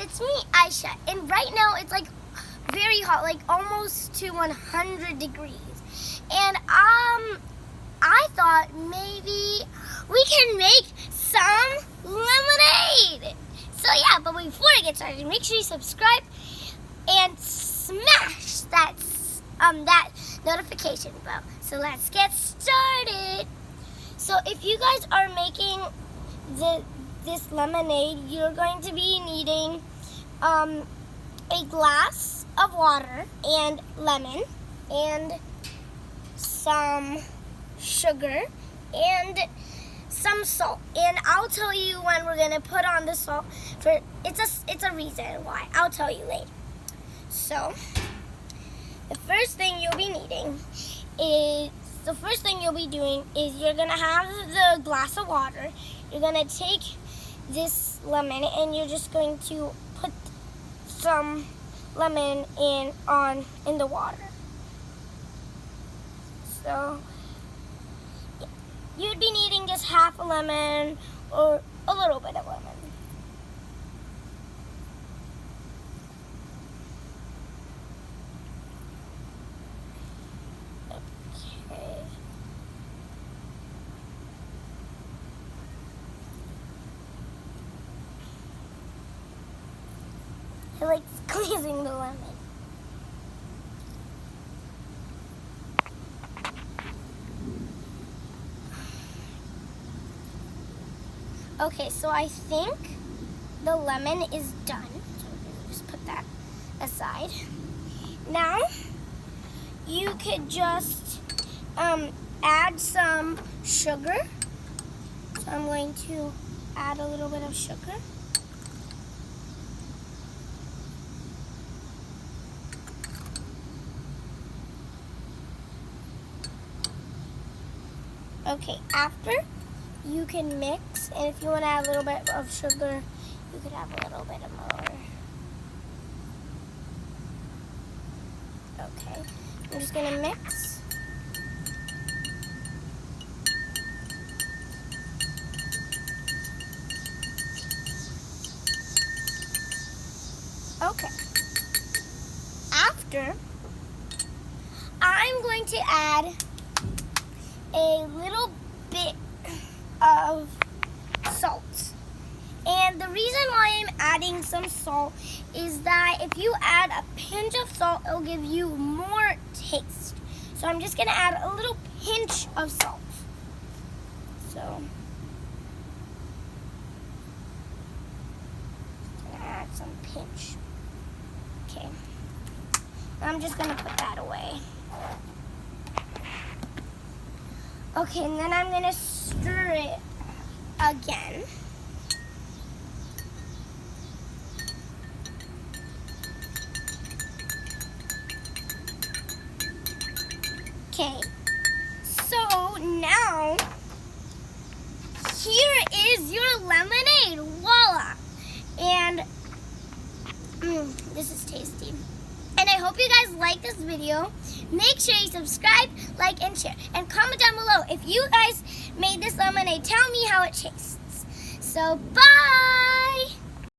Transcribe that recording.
it's me, Aisha, and right now it's like very hot, like almost to 100 degrees. And I thought maybe we can make some lemonade. So yeah, but before I get started, make sure you subscribe and smash that notification bell. So let's get started. So if you guys are making this lemonade, you're going to be needing a glass of water and lemon and some sugar and some salt. And I'll tell you when we're gonna put on the salt. It's a reason why. I'll tell you later. So the first thing you'll be doing is you're gonna have the glass of water. You're gonna take this lemon and you're just going to put some lemon in the water. So you'd be needing just half a lemon or a little bit of lemon. Okay. I like squeezing the lemon. Okay, so I think the lemon is done. So we're gonna just put that aside. Now, you could just add some sugar. So I'm going to add a little bit of sugar. Okay, after you can mix, and if you want to add a little bit of sugar, you could add a little bit of more. Okay, I'm just gonna mix. Okay, after, I'm going to add a little bit of salt. And the reason why I'm adding some salt is that if you add a pinch of salt, it'll give you more taste. So I'm just gonna add a little pinch of salt. So I'm gonna add some pinch. Okay. I'm just gonna put that away. Okay, and then I'm gonna stir it again. Okay, so now here is your lemonade, voila! And this is tasty. And I hope you guys like this video. Make sure you subscribe, like, and share. And comment down below if you guys made this lemonade. Tell me how it tastes. So, bye!